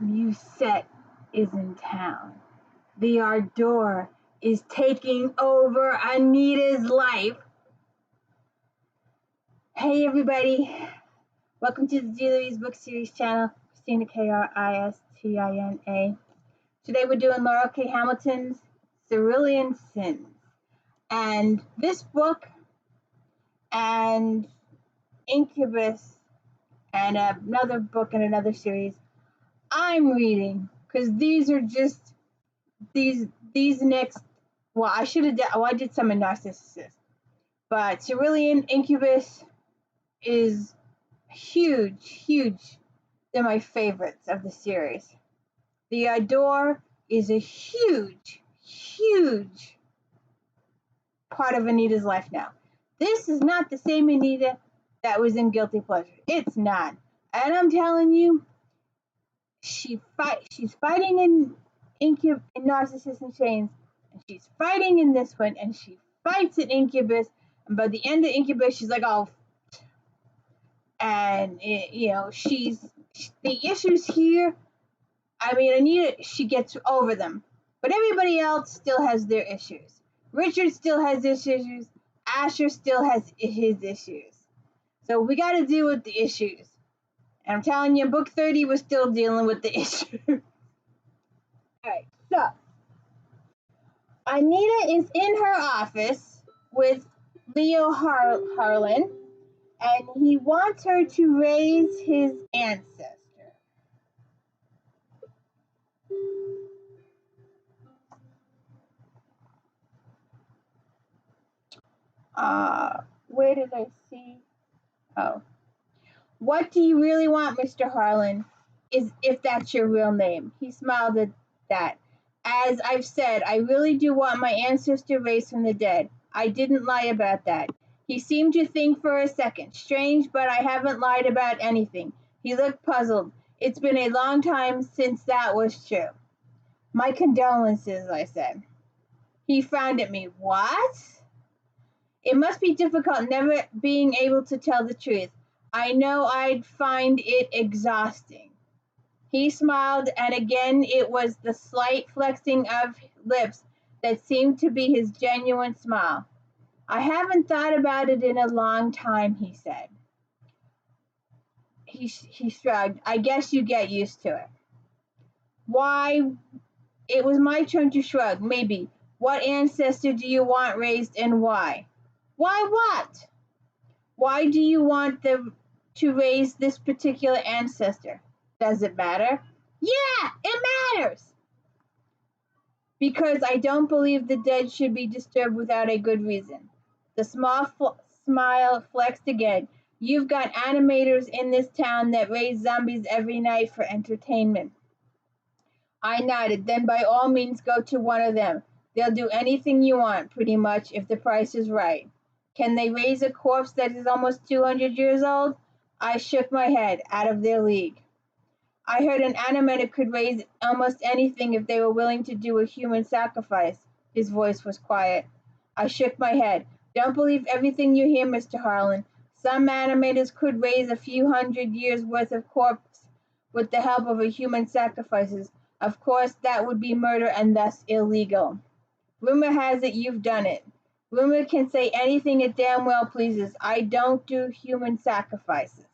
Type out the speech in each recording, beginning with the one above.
Musette is in town. The Ardeur is taking over Anita's life. Hey everybody, welcome to the Julie's Book Series channel, Kristina, Kristina. Today we're doing Laurel K. Hamilton's Cerulean Sins. And this book and Incubus and another book in another series I'm reading because these are just these next. Well, I should have done. Well, I did some in Narcissus, but Cerulean Incubus is huge. They're my favorites of the series. The Ardeur is a huge part of Anita's life now. This is not the same Anita that was in Guilty Pleasure. It's not. And I'm telling you, she's fighting in Narcissus in Chains, and she's fighting in this one, and she fights in Incubus, and by the end of Incubus, she's like, oh, and she's the issues here. I mean, Anita, she gets over them, but everybody else still has their issues. Richard still has his issues. Asher still has his issues. So we got to deal with the issues. And I'm telling you, book 30 was still dealing with the issues. All right, so Anita is in her office with Leo Harlan, and he wants her to raise his ancestor. Where did I see? Oh. What do you really want, Mr. Harlan? If that's your real name. He smiled at that. As I've said, I really do want my ancestor raised from the dead. I didn't lie about that. He seemed to think for a second. Strange, but I haven't lied about anything. He looked puzzled. It's been a long time since that was true. My condolences, I said. He frowned at me. What? It must be difficult never being able to tell the truth. I know I'd find it exhausting. He smiled, and again it was the slight flexing of lips that seemed to be his genuine smile. I haven't thought about it in a long time, he said. He shrugged. I guess you get used to it. Why? It was my turn to shrug. Maybe. What ancestor do you want raised and why? Why what? Why do you want to raise this particular ancestor? Does it matter? Yeah, it matters. Because I don't believe the dead should be disturbed without a good reason. The small smile flexed again. You've got animators in this town that raise zombies every night for entertainment. I nodded. Then by all means go to one of them. They'll do anything you want, pretty much, if the price is right. Can they raise a corpse that is almost 200 years old? I shook my head. Out of their league. I heard an animator could raise almost anything if they were willing to do a human sacrifice. His voice was quiet. I shook my head. Don't believe everything you hear, Mr. Harlan. Some animators could raise a few hundred years' worth of corpse with the help of a human sacrifices. Of course, that would be murder and thus illegal. Rumor has it you've done it. Rumor can say anything it damn well pleases. I don't do human sacrifices.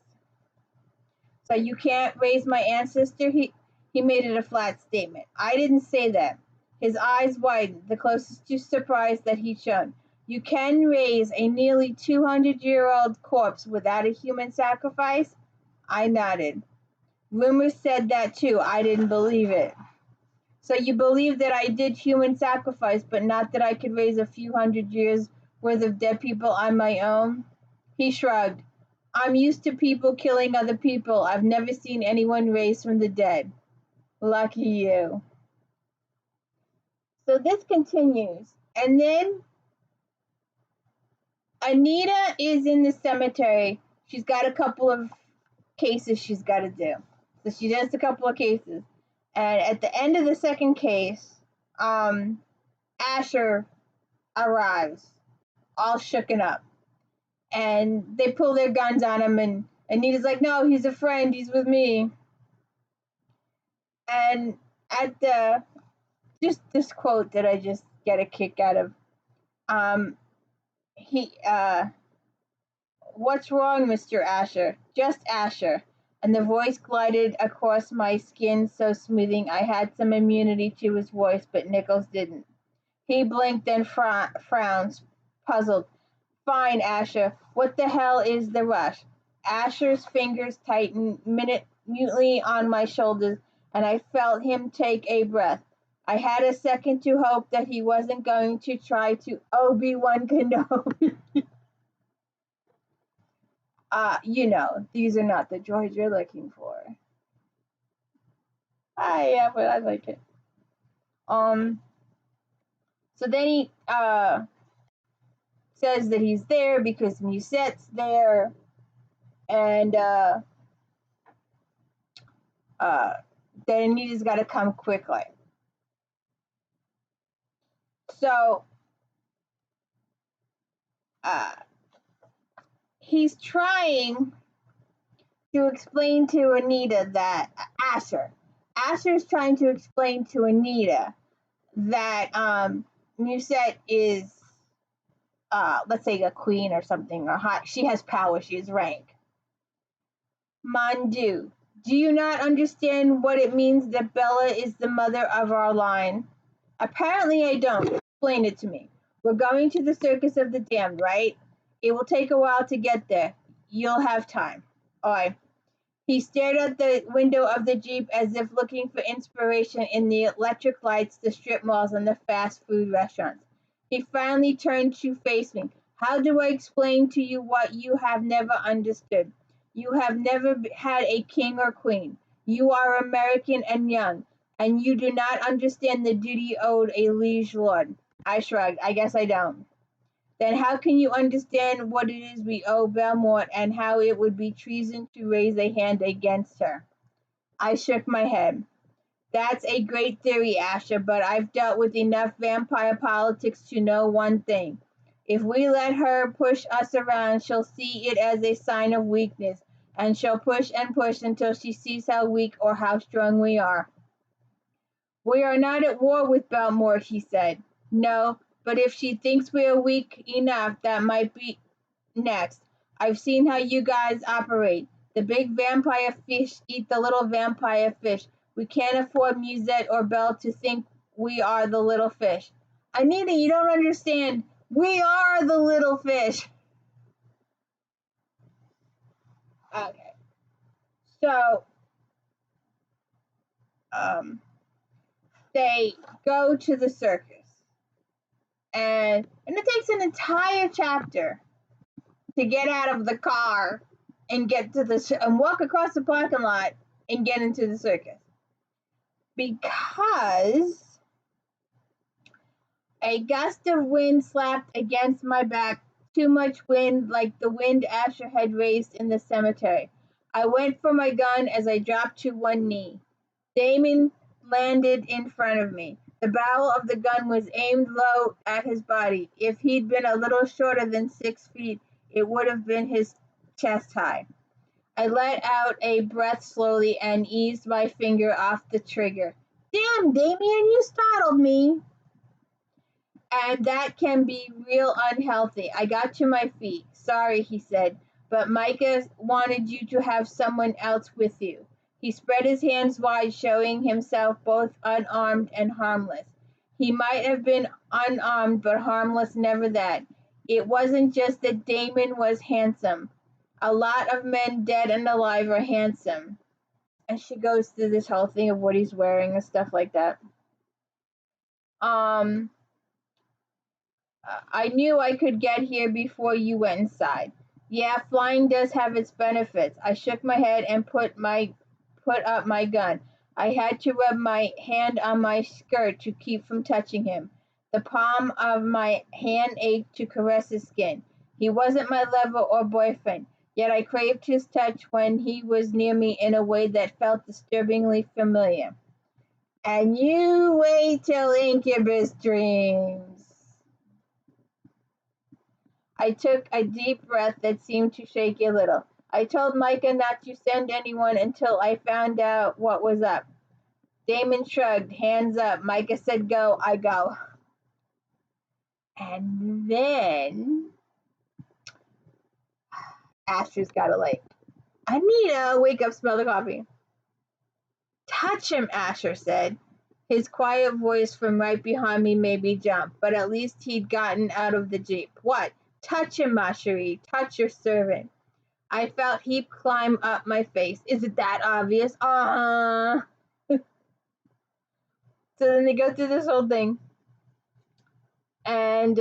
So you can't raise my ancestor? He made it a flat statement. I didn't say that. His eyes widened, the closest to surprise that he'd shown. You can raise a nearly 200-year-old corpse without a human sacrifice? I nodded. Rumors said that too. I didn't believe it. So you believe that I did human sacrifice, but not that I could raise a few hundred years worth of dead people on my own? He shrugged. I'm used to people killing other people. I've never seen anyone raised from the dead. Lucky you. So this continues. And then Anita is in the cemetery. She's got a couple of cases she's got to do. So she does a couple of cases. And at the end of the second case, Asher arrives, all shooken up. And they pull their guns on him, and Anita's like, no, he's a friend, he's with me. And at the just this quote that I just get a kick out of. He What's wrong, Mr. Asher? Just Asher. And the voice glided across my skin so smoothing I had some immunity to his voice, but Nichols didn't. He blinked and frowns, puzzled. Fine, Asher. What the hell is the rush? Asher's fingers tightened mutely on my shoulders, and I felt him take a breath. I had a second to hope that he wasn't going to try to Obi-Wan Kenobi. These are not the droids you're looking for. Yeah, but I like it. Um, so then he says that he's there because Musette's there, and uh, that Anita's got to come quickly. So uh, he's trying to explain to Anita that Asher's trying to explain to Anita that Musette is let's say a queen or something, or hot. She has power. She has rank. Mandu, do you not understand what it means that Bella is the mother of our line? Apparently I don't. Explain it to me. We're going to the Circus of the Damned, right? It will take a while to get there. You'll have time. Oi. He stared out the window of the Jeep as if looking for inspiration in the electric lights, the strip malls, and the fast food restaurants. He finally turned to face me. How do I explain to you what you have never understood? You have never had a king or queen. You are American and young, and you do not understand the duty owed a liege lord. I shrugged. I guess I don't. Then how can you understand what it is we owe Belmont and how it would be treason to raise a hand against her? I shook my head. That's a great theory, Asher, but I've dealt with enough vampire politics to know one thing. If we let her push us around, she'll see it as a sign of weakness, and she'll push and push until she sees how weak or how strong we are. We are not at war with Belmore, he said. No, but if she thinks we are weak enough, that might be next. I've seen how you guys operate. The big vampire fish eat the little vampire fish. We can't afford Musette or Belle to think we are the little fish. Anita, you don't understand. We are the little fish. Okay. So, um, they go to the circus. And it takes an entire chapter to get out of the car and get to the and walk across the parking lot and get into the circus because a gust of wind slapped against my back, too much wind like the wind Asher had raised in the cemetery. I went for my gun as I dropped to one knee. Damon landed in front of me. The barrel of the gun was aimed low at his body. If he'd been a little shorter than 6 feet, it would have been his chest high. I let out a breath slowly and eased my finger off the trigger. Damn, Damien, you startled me. And that can be real unhealthy. I got to my feet. Sorry, he said, but Micah wanted you to have someone else with you. He spread his hands wide, showing himself both unarmed and harmless. He might have been unarmed, but harmless never that. It wasn't just that Damon was handsome. A lot of men, dead and alive, are handsome. And she goes through this whole thing of what he's wearing and stuff like that. I knew I could get here before you went inside. Yeah, flying does have its benefits. I shook my head and put up my gun. I had to rub my hand on my skirt to keep from touching him. The palm of my hand ached to caress his skin. He wasn't my lover or boyfriend, yet I craved his touch when he was near me in a way that felt disturbingly familiar. And you wait till incubus dreams. I took a deep breath that seemed to shake a little. I told Micah not to send anyone until I found out what was up. Damon shrugged, hands up. Micah said go, I go. And then Asher's got a light. Anita, wake up, smell the coffee. Touch him, Asher said. His quiet voice from right behind me made me jump, but at least he'd gotten out of the jeep. What? Touch him, ma chérie. Touch your servant. I felt heat climb up my face. Is it that obvious? So then they go through this whole thing. And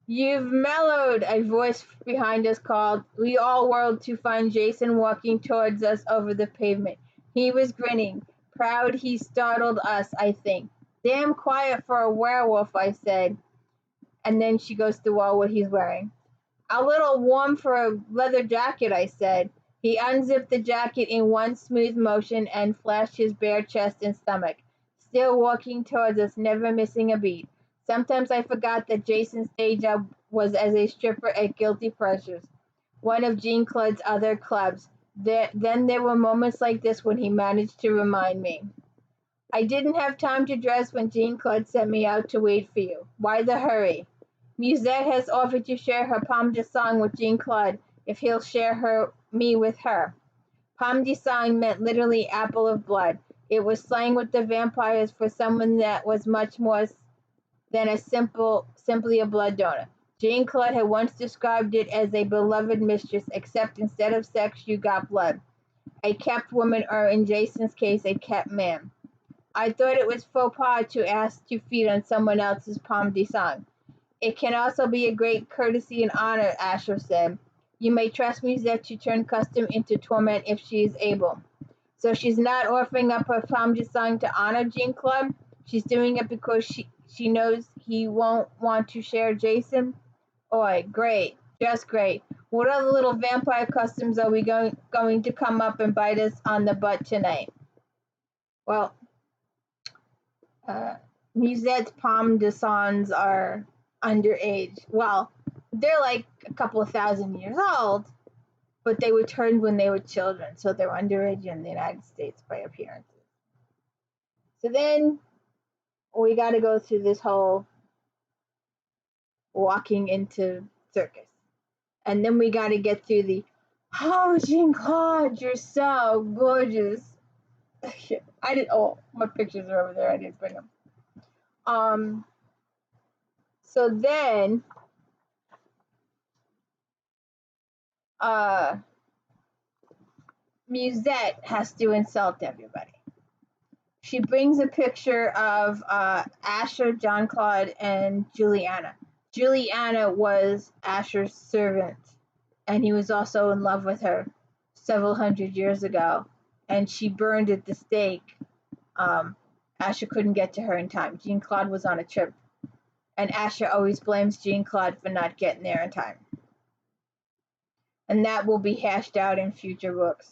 you've mellowed, a voice behind us called. We all whirled to find Jason walking towards us over the pavement. He was grinning. Proud he startled us, I think. Damn quiet for a werewolf, I said. And then she goes through all what he's wearing. A little warm for a leather jacket, I said. He unzipped the jacket in one smooth motion and flashed his bare chest and stomach, still walking towards us, never missing a beat. Sometimes I forgot that Jason's day job was as a stripper at Guilty Pleasures, one of Jean Claude's other clubs. Then there were moments like this when he managed to remind me. I didn't have time to dress when Jean Claude sent me out to wait for you. Why the hurry? Musette has offered to share her pomme de sang with Jean Claude if he'll share me with her. Pomme de sang meant literally apple of blood. It was slang with the vampires for someone that was much more than simply a blood donor. Jean Claude had once described it as a beloved mistress, except instead of sex, you got blood. A kept woman, or in Jason's case, a kept man. I thought it was faux pas to ask to feed on someone else's pomme de sang. It can also be a great courtesy and honor, Asher said. You may trust Musette to turn custom into torment if she is able. So she's not offering up her pomme de sang to honor Jean Claude. She's doing it because she knows he won't want to share Jason. Oi, great, just great. What other little vampire customs are we going to come up and bite us on the butt tonight? Well, Musette's pomme de sangs are underage. Well, they're like a couple of thousand years old, but they were turned when they were children, so they're underage in the United States by appearances. So then we got to go through this whole walking into circus. And then we got to get through the, oh, Jean Claude, you're so gorgeous. My pictures are over there. I didn't bring them. So then, Musette has to insult everybody. She brings a picture of Asher, John Claude, and Juliana. Juliana was Asher's servant, and he was also in love with her several hundred years ago, and she burned at the stake. Asher couldn't get to her in time. Jean Claude was on a trip, and Asher always blames Jean Claude for not getting there in time. And that will be hashed out in future books.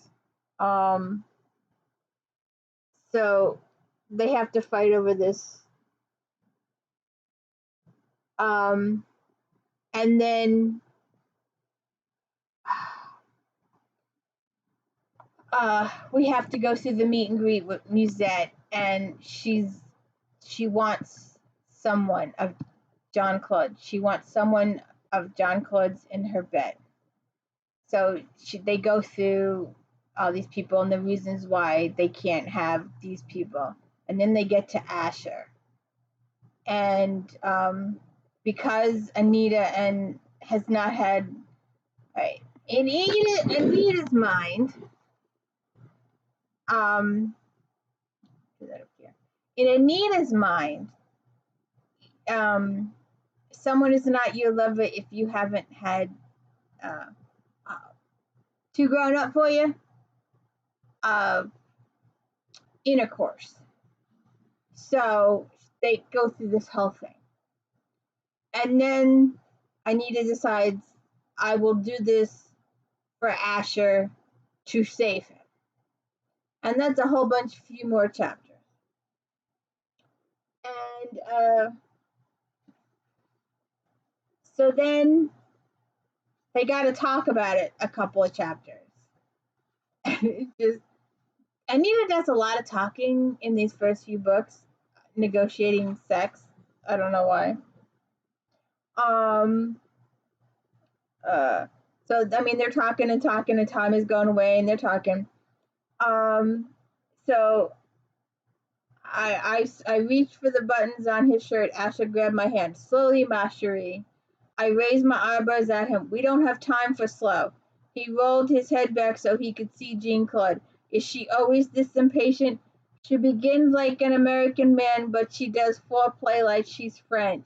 So they have to fight over this. And then we have to go through the meet and greet with Musette, and she wants someone of John Claude. She wants someone of John Claude's in her bed. So they go through all these people and the reasons why they can't have these people. And then they get to Asher. And because Anita has not had, right, in Anita's mind, in Anita's mind, someone is not your lover if you haven't had too grown up for you intercourse. So they go through this whole thing. And then Anita decides, I will do this for Asher to save him. And that's a whole few more chapters. And so then they got to talk about it a couple of chapters. It's just, Anita does a lot of talking in these first few books, negotiating sex. I don't know why. Um, uh, so I mean, they're talking and talking, and time is going away, and they're talking. Um, so I reached for the buttons on his shirt. Asher grabbed my hand. Slowly, ma chérie. I raised my eyebrows at him. We don't have time for slow. He rolled his head back so he could see Jean Claude. Is she always this impatient? She begins like an American man, but she does foreplay like she's French.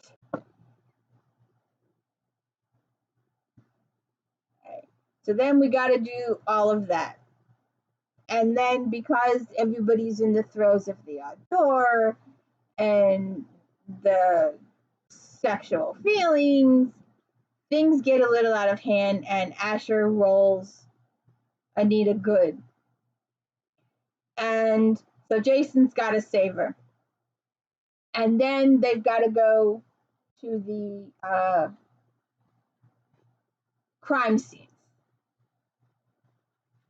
Okay. So then we got to do all of that. And then because everybody's in the throes of the Ardeur and the sexual feelings, things get a little out of hand, and Asher rolls Anita good. And so Jason's got to save her. And then they've got to go to the crime scenes.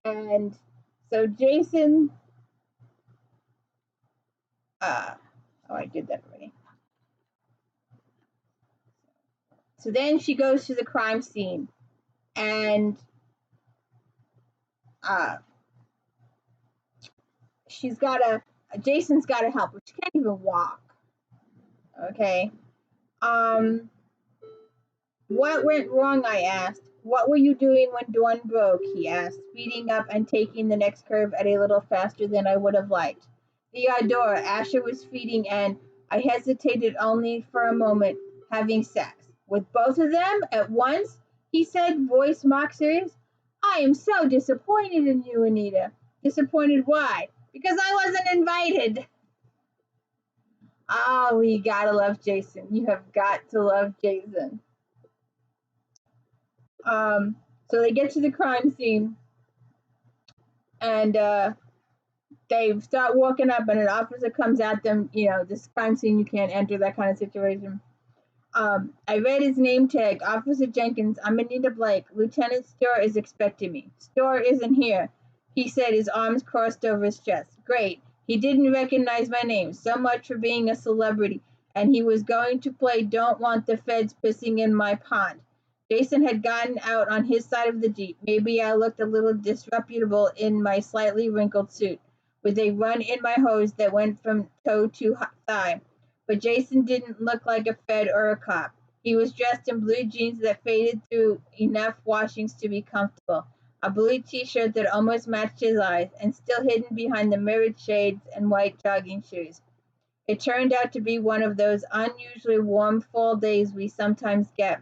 And so Jason, I did that already. So then she goes to the crime scene, and Jason's got to help her. She can't even walk. Okay. What went wrong? I asked. What were you doing when Dawn broke? He asked, speeding up and taking the next curve at a little faster than I would have liked. The Ardeur, Asher was feeding, and I hesitated only for a moment, having sex. With both of them at once? He said, voice mock serious. I am so disappointed in you, Anita. Disappointed why? Because I wasn't invited. Oh, we gotta love Jason. You have got to love Jason. So they get to the crime scene, and they start walking up, and an officer comes at them. This crime scene, you can't enter, that kind of situation. I read his name tag, Officer Jenkins. I'm Anita Blake. Lieutenant Storr is expecting me. Storr isn't here, he said, his arms crossed over his chest. Great. He didn't recognize my name. So much for being a celebrity. And he was going to play Don't Want the Feds Pissing in My Pond. Jason had gotten out on his side of the Jeep. Maybe I looked a little disreputable in my slightly wrinkled suit, with a run in my hose that went from toe to thigh. But Jason didn't look like a Fed or a cop. He was dressed in blue jeans that faded through enough washings to be comfortable, a blue t-shirt that almost matched his eyes, and still hidden behind the mirrored shades and white jogging shoes. It turned out to be one of those unusually warm fall days we sometimes get.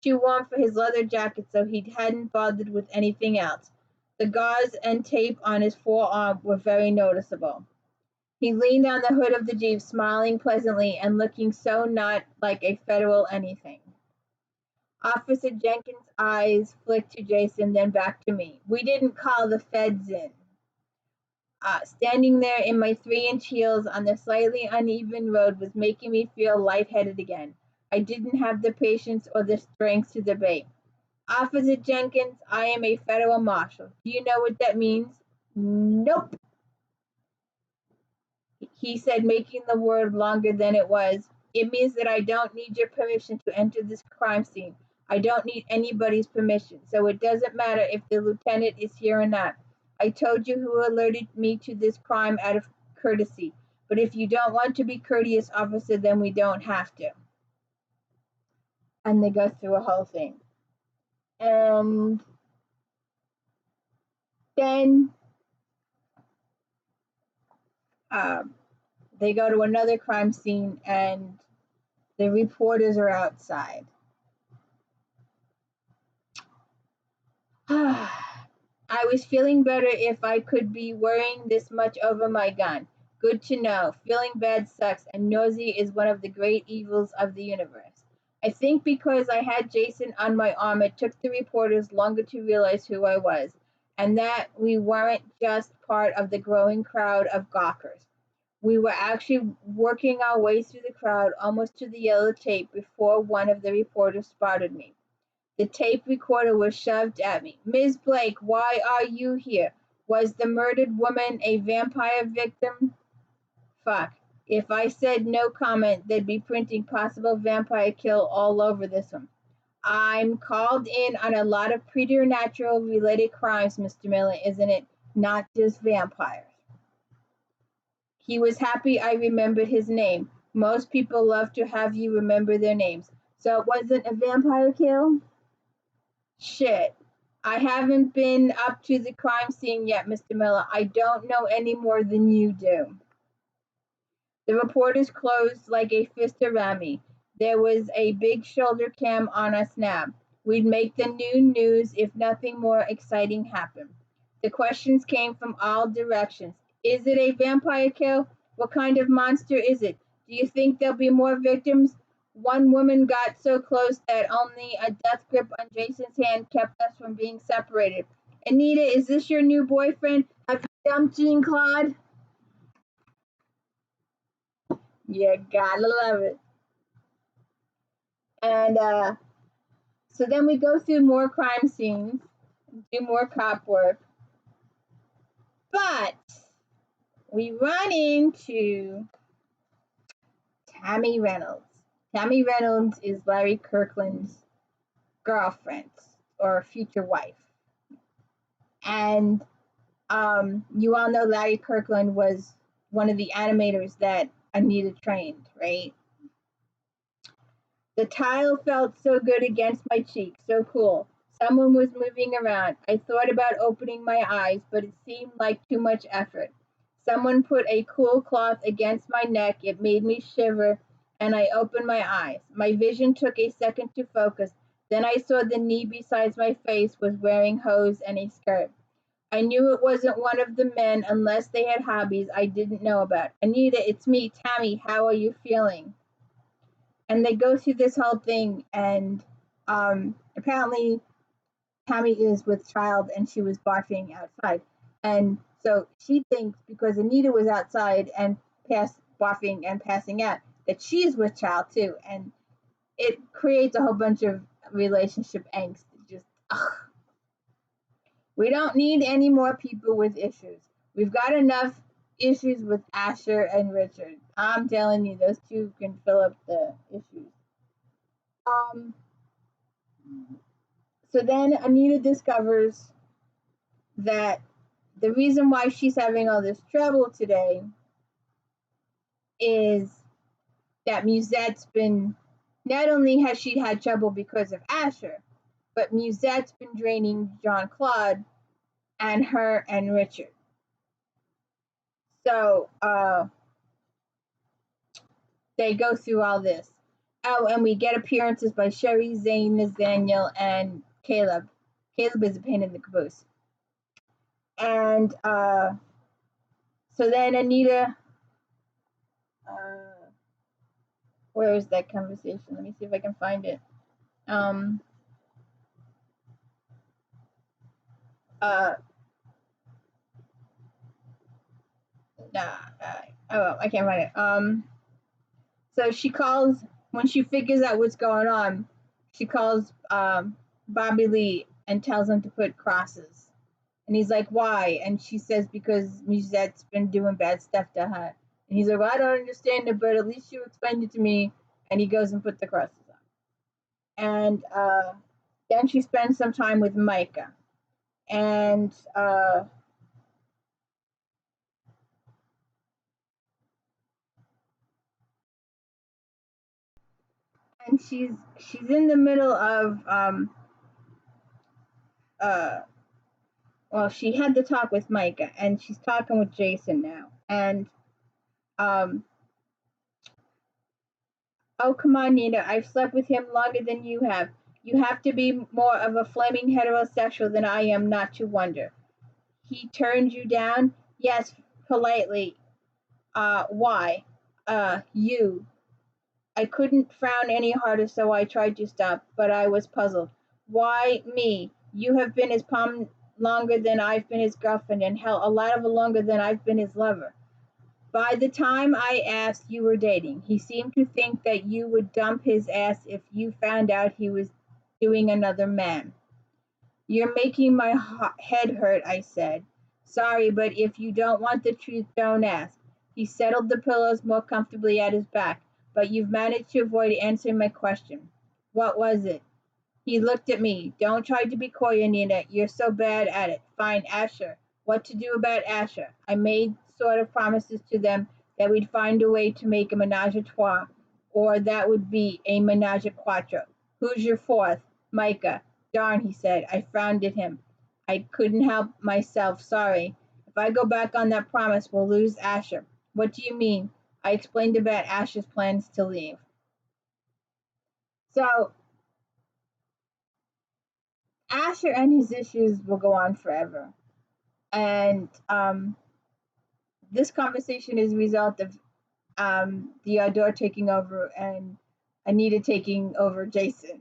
Too warm for his leather jacket, so he hadn't bothered with anything else. The gauze and tape on his forearm were very noticeable. He leaned on the hood of the Jeep, smiling pleasantly and looking so not like a federal anything. Officer Jenkins' eyes flicked to Jason, then back to me. We didn't call the feds in. Standing there in my 3-inch heels on the slightly uneven road was making me feel lightheaded again. I didn't have the patience or the strength to debate. Officer Jenkins, I am a federal marshal. Do you know what that means? Nope, he said, making the word longer than it was. It means that I don't need your permission to enter this crime scene. I don't need anybody's permission, so it doesn't matter if the lieutenant is here or not. I told you who alerted me to this crime out of courtesy. But if you don't want to be courteous, officer, then we don't have to. And they go through a whole thing. And then they go to another crime scene, and the reporters are outside. I was feeling better if I could be worrying this much over my gun. Good to know. Feeling bad sucks, and nausea is one of the great evils of the universe. I think because I had Jason on my arm, it took the reporters longer to realize who I was, and that we weren't just part of the growing crowd of gawkers. We were actually working our way through the crowd almost to the yellow tape before one of the reporters spotted me. The tape recorder was shoved at me. Ms. Blake, why are you here? Was the murdered woman a vampire victim? Fuck. If I said no comment, they'd be printing possible vampire kill all over this one. I'm called in on a lot of preternatural related crimes, Mr. Miller, isn't it? Not just vampires. He was happy I remembered his name. Most people love to have you remember their names. So it wasn't a vampire kill? Shit. I haven't been up to the crime scene yet, Mr. Miller. I don't know any more than you do. The reporters closed like a fist around me. There was a big shoulder cam on us now. We'd make the noon news if nothing more exciting happened. The questions came from all directions. Is it a vampire kill? What kind of monster is it? Do you think there'll be more victims? One woman got so close that only a death grip on Jason's hand kept us from being separated. Anita, is this your new boyfriend? Have you dumped Jean Claude? You gotta love it. And so then we go through more crime scenes, do more cop work, but we run into Tammy Reynolds. Tammy Reynolds is Larry Kirkland's girlfriend or future wife. And you all know Larry Kirkland was one of the animators that Anita trained, right? The tile felt so good against my cheek, so cool. Someone was moving around. I thought about opening my eyes, but it seemed like too much effort. Someone put a cool cloth against my neck. It made me shiver, and I opened my eyes. My vision took a second to focus. Then I saw the knee beside my face was wearing hose and a skirt. I knew it wasn't one of the men unless they had hobbies I didn't know about. Anita, it's me, Tammy. How are you feeling? And they go through this whole thing, and apparently Tammy is with child and she was barfing outside. And so she thinks because Anita was outside and barfing and passing out, that she's with child too. And it creates a whole bunch of relationship angst. Just, ugh. We don't need any more people with issues. We've got enough issues with Asher and Richard. I'm telling you, those two can fill up the issues. So then Anita discovers that the reason why she's having all this trouble today is that Musette's been, not only has she had trouble because of Asher, but Musette's been draining Jean Claude and her and Richard. So they go through all this. Oh, and we get appearances by Sherry, Zane, Nathaniel, and Caleb. Caleb is a pain in the caboose. And so then Anita, where is that conversation? Let me see if I can find it. I can't find it. So she calls, when she figures out what's going on, she calls Bobby Lee and tells him to put crosses. And he's like, why? And she says, because Musette's been doing bad stuff to her. And he's like, well, I don't understand it, but at least you explained it to me. And he goes and puts the crosses on. And then she spends some time with Micah. And she's in the middle of well, she had the talk with Micah, and she's talking with Jason now. And oh, come on, Nina, I've slept with him longer than you have. You have to be more of a flaming heterosexual than I am not to wonder. He turned you down? Yes, politely. Why? You. I couldn't frown any harder, so I tried to stop, but I was puzzled. Why me? You have been his palm longer than I've been his girlfriend, and hell, a lot of it longer than I've been his lover. By the time I asked, you were dating. He seemed to think that you would dump his ass if you found out he was doing another man. You're making my head hurt, I said. Sorry, but if you don't want the truth, don't ask. He settled the pillows more comfortably at his back. But you've managed to avoid answering my question. What was it? He looked at me. Don't try to be coy, Anita. You're so bad at it. Fine, Asher. What to do about Asher? I made sort of promises to them that we'd find a way to make a menage a trois, or that would be a menage a quattro. Who's your fourth? Micah. Darn, he said. I frowned at him. I couldn't help myself. Sorry. If I go back on that promise, we'll lose Asher. What do you mean? I explained about Asher's plans to leave. So Asher and his issues will go on forever. And this conversation is a result of the Ardeur taking over and Anita taking over Jason.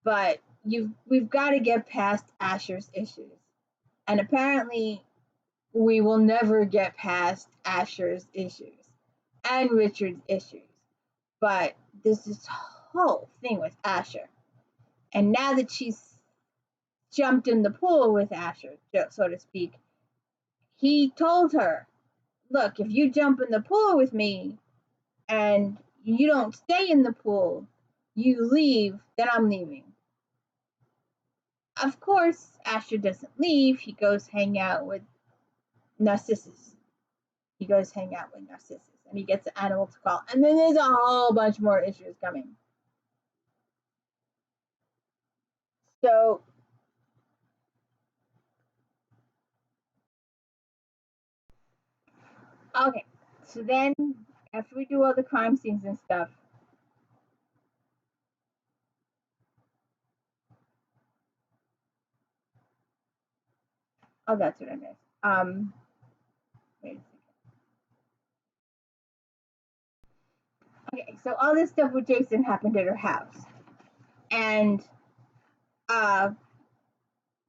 But we've got to get past Asher's issues. And apparently, we will never get past Asher's issues and Richard's issues. But there's this whole thing with Asher. And now that she's jumped in the pool with Asher, so to speak, he told her, look, if you jump in the pool with me and you don't stay in the pool, you leave, then I'm leaving. Of course, Asher doesn't leave. He goes hang out with Narcissus. And he gets the animal to call. And then there's a whole bunch more issues coming. So, okay. So then, after we do all the crime scenes and stuff, oh, that's what I missed. Wait a second. Okay, so all this stuff with Jason happened at her house, and uh,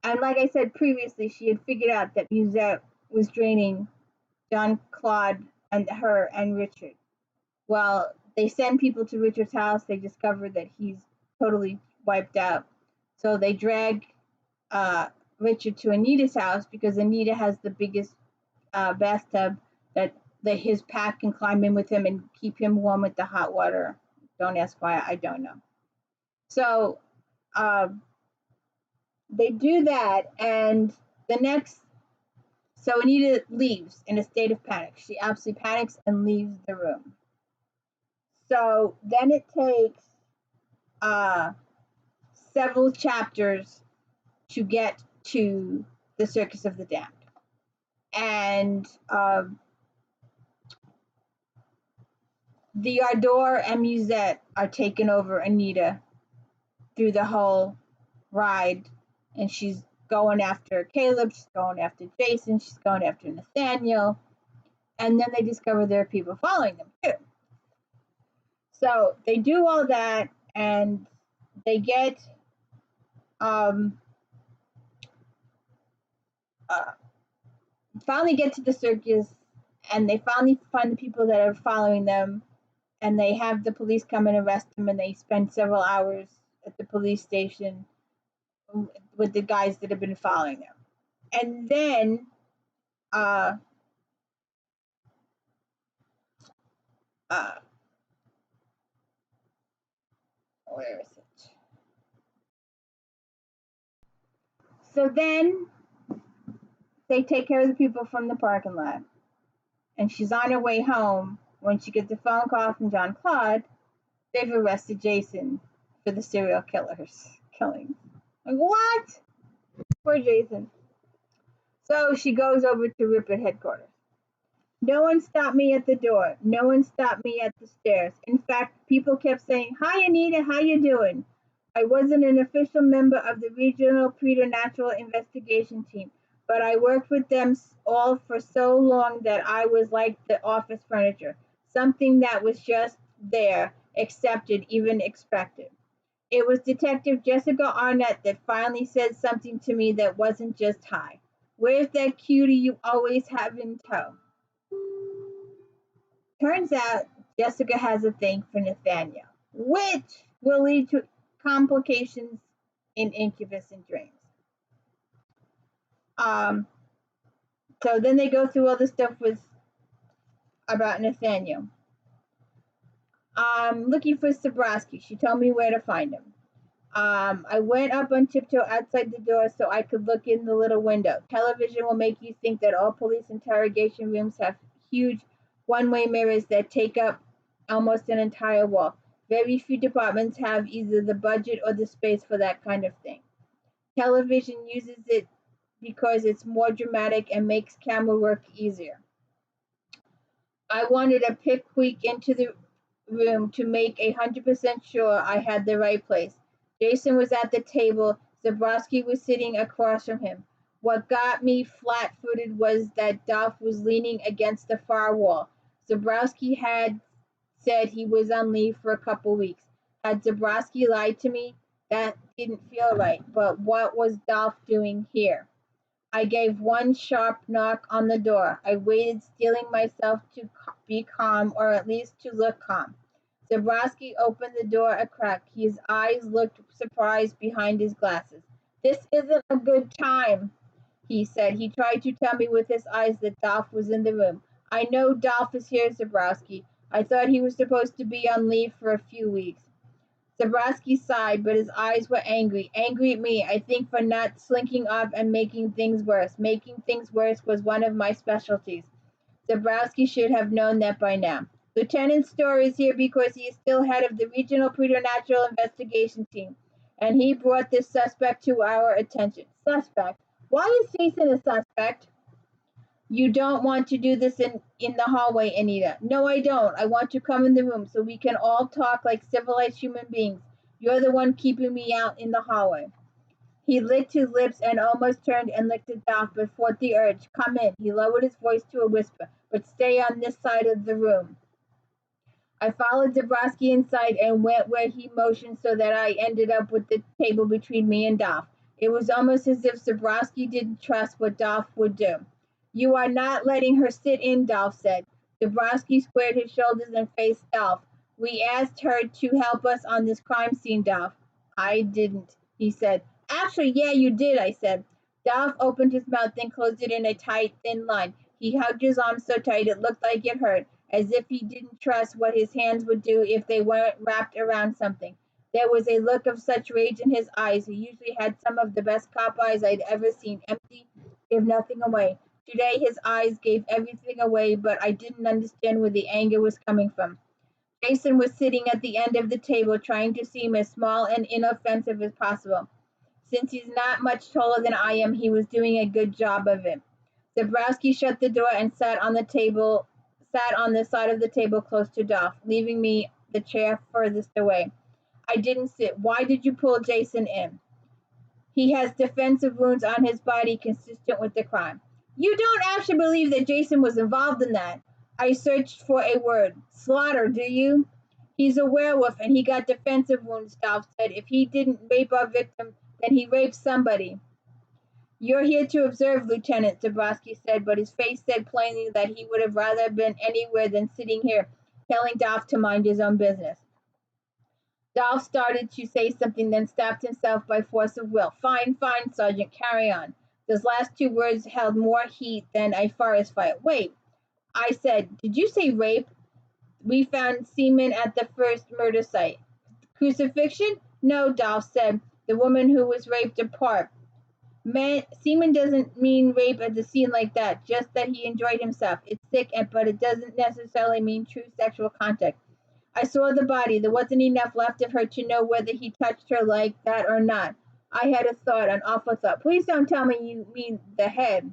and like I said previously, she had figured out that Musette was draining John Claude and her and Richard. Well, they send people to Richard's house. They discover that he's totally wiped out, so they drag Richard to Anita's house because Anita has the biggest bathtub that his pack can climb in with him and keep him warm with the hot water. Don't ask why, I don't know. So they do that, and the next, so Anita leaves in a state of panic. She absolutely panics and leaves the room. So then it takes several chapters to get to the Circus of the Damned. And the Ardeur and Musette are taking over Anita through the whole ride, and she's going after Caleb, she's going after Jason, she's going after Nathaniel, and then they discover there are people following them too. So they do all that, and they get finally get to the circus, and they finally find the people that are following them, and they have the police come and arrest them, and they spend several hours at the police station with the guys that have been following them. And then where is it? So then they take care of the people from the parking lot, and she's on her way home when she gets a phone call from John Claude. They've arrested Jason for the serial killing. Like, what? Poor Jason. So she goes over to Ripper headquarters. No one stopped me at the door. No one stopped me at the stairs. In fact, people kept saying, "Hi, Anita, how you doing?" I wasn't an official member of the regional preternatural investigation team, but I worked with them all for so long that I was like the office furniture, something that was just there, accepted, even expected. It was Detective Jessica Arnett that finally said something to me that wasn't just hi. Where's that cutie you always have in tow? Turns out Jessica has a thing for Nathaniel, which will lead to complications in incubus and dreams. So then they go through all the stuff with about Nathaniel. Looking for Zabrowski. She told me where to find him. I went up on tiptoe outside the door so I could look in the little window. Television will make you think that all police interrogation rooms have huge one-way mirrors that take up almost an entire wall. Very few departments have either the budget or the space for that kind of thing. Television uses it because it's more dramatic and makes camera work easier. I wanted a peek into the room to make 100% sure I had the right place. Jason was at the table. Zabrowski was sitting across from him. What got me flat-footed was that Dolph was leaning against the far wall. Zabrowski had said he was on leave for a couple weeks. Had Zabrowski lied to me? That didn't feel right. But what was Dolph doing here? I gave one sharp knock on the door. I waited, steeling myself to be calm, or at least to look calm. Zabrowski opened the door a crack. His eyes looked surprised behind his glasses. This isn't a good time, he said. He tried to tell me with his eyes that Dolph was in the room. I know Dolph is here, Zabrowski. I thought he was supposed to be on leave for a few weeks. Zabrowski sighed, but his eyes were angry. Angry at me, I think, for not slinking off and making things worse. Making things worse was one of my specialties. Zabrowski should have known that by now. Lieutenant Storr is here because he is still head of the Regional Preternatural Investigation Team, and he brought this suspect to our attention. Suspect? Why is Jason a suspect? You don't want to do this in the hallway, Anita. No, I don't. I want to come in the room so we can all talk like civilized human beings. You're the one keeping me out in the hallway. He licked his lips and almost turned and licked it off, but fought the urge. Come in. He lowered his voice to a whisper, but stay on this side of the room. I followed Zabrowski inside and went where he motioned so that I ended up with the table between me and Dolph. It was almost as if Zabrowski didn't trust what Dolph would do. You are not letting her sit in, Dolph said. Zabrowski squared his shoulders and faced Dolph. We asked her to help us on this crime scene, Dolph. I didn't, he said. Actually, yeah, you did, I said. Dolph opened his mouth and closed it in a tight, thin line. He hugged his arm so tight it looked like it hurt, as if he didn't trust what his hands would do if they weren't wrapped around something. There was a look of such rage in his eyes. He usually had some of the best cop eyes I'd ever seen, empty, gave nothing away. Today his eyes gave everything away, but I didn't understand where the anger was coming from. Jason was sitting at the end of the table, trying to seem as small and inoffensive as possible. Since he's not much taller than I am, he was doing a good job of it. Zabrowski shut the door and sat on the side of the table close to Dolph, leaving me the chair furthest away. I didn't sit. Why did you pull Jason in? He has defensive wounds on his body consistent with the crime. You don't actually believe that Jason was involved in that. I searched for a word. Slaughter, do you? He's a werewolf and he got defensive wounds, Dolph said. If he didn't rape our victim, then he raped somebody. You're here to observe, Lieutenant, Zabrowski said, but his face said plainly that he would have rather been anywhere than sitting here, telling Dolph to mind his own business. Dolph started to say something, then stopped himself by force of will. Fine, fine, Sergeant, carry on. Those last two words held more heat than a forest fire. Wait, I said, did you say rape? We found semen at the first murder site. Crucifixion? No, Dolph said. The woman who was raped apart. Semen doesn't mean rape at the scene like that, just that he enjoyed himself. It's sick, but it doesn't necessarily mean true sexual contact. I saw the body. There wasn't enough left of her to know whether he touched her like that or not. I had a thought, an awful thought. Please don't tell me you mean the head.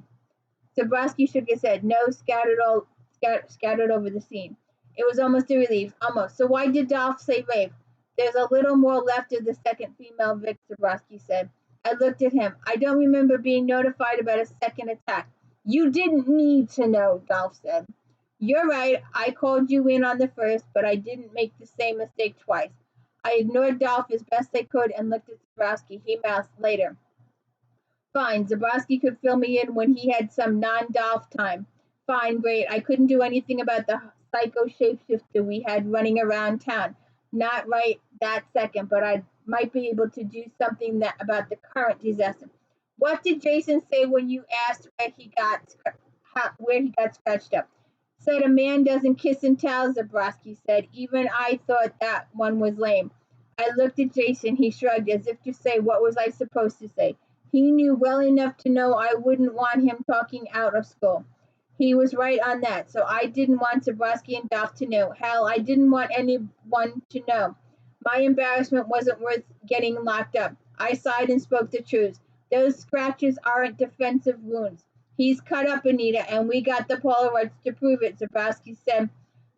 Zabrowski shook his head. No, scattered over the scene. It was almost a relief. Almost. So why did Dolph say rape? There's a little more left of the second female victim, Zabrowski said. I looked at him. I don't remember being notified about a second attack. You didn't need to know, Dolph said. You're right. I called you in on the first, but I didn't make the same mistake twice. I ignored Dolph as best I could and looked at Zabrowski. He mouthed later. Fine. Zabrowski could fill me in when he had some non-Dolph time. Fine, great. I couldn't do anything about the psycho shapeshifter we had running around town. Not right that second, but I might be able to do something about the current disaster. What did Jason say when you asked where he got where he got scratched up. Said a man doesn't kiss and tell, Zabrowski said. Even I thought that one was lame. I looked at Jason. He shrugged as if to say, what was I supposed to say? He knew well enough to know I wouldn't want him talking out of school. He was right on that, so I didn't want Zabrowski and Dolph to know. Hell, I didn't want anyone to know. My embarrassment wasn't worth getting locked up. I sighed and spoke the truth. Those scratches aren't defensive wounds. He's cut up, Anita, and we got the Polaroids to prove it, Zabrowski said.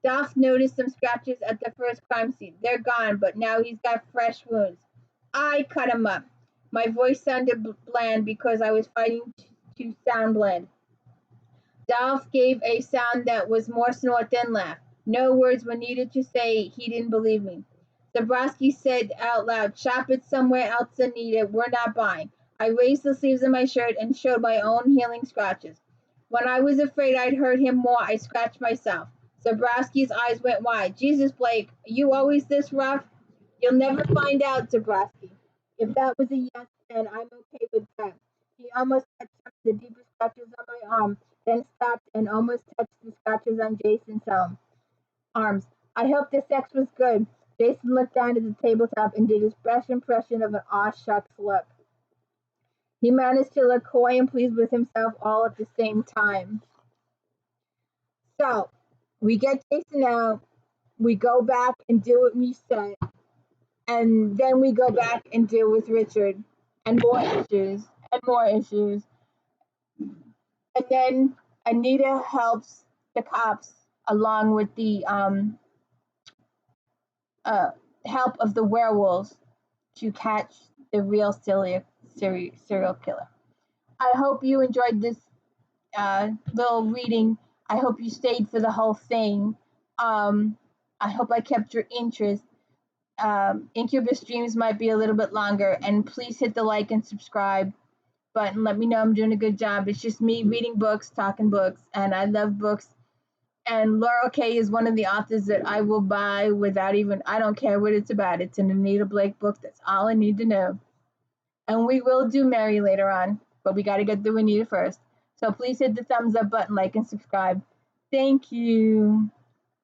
Dolph noticed some scratches at the first crime scene. They're gone, but now he's got fresh wounds. I cut him up. My voice sounded bland because I was fighting to sound bland. Dolph gave a sound that was more snort than laugh. No words were needed to say he didn't believe me. Zabrowski said out loud, shop it somewhere else, Anita. We're not buying. I raised the sleeves of my shirt and showed my own healing scratches. When I was afraid I'd hurt him more, I scratched myself. Zabrowski's eyes went wide. Jesus, Blake, are you always this rough? You'll never find out, Zabrowski. If that was a yes, then I'm okay with that. He almost touched some of the deepest scratches on my arm, then stopped and almost touched the scratches on Jason's arms. I hope the sex was good. Jason looked down at the tabletop and did his best impression of an aw shucks look. He managed to look coy and pleased with himself all at the same time. So, we get Jason out, we go back and deal with Musette, and then we go back and deal with Richard, and more issues, and more issues. And then Anita helps the cops along with the help of the werewolves to catch the real serial killer. I hope you enjoyed this little reading. I hope you stayed for the whole thing. I hope I kept your interest. Incubus Dreams might be a little bit longer, and please hit the like and subscribe button. Let me know I'm doing a good job. It's just me reading books, talking books, and I love books. And Laurel K is one of the authors that I will buy without even, I don't care what it's about. It's an Anita Blake book. That's all I need to know. And we will do Mary later on, but we got to get through Anita first. So please hit the thumbs up button, like, and subscribe. Thank you.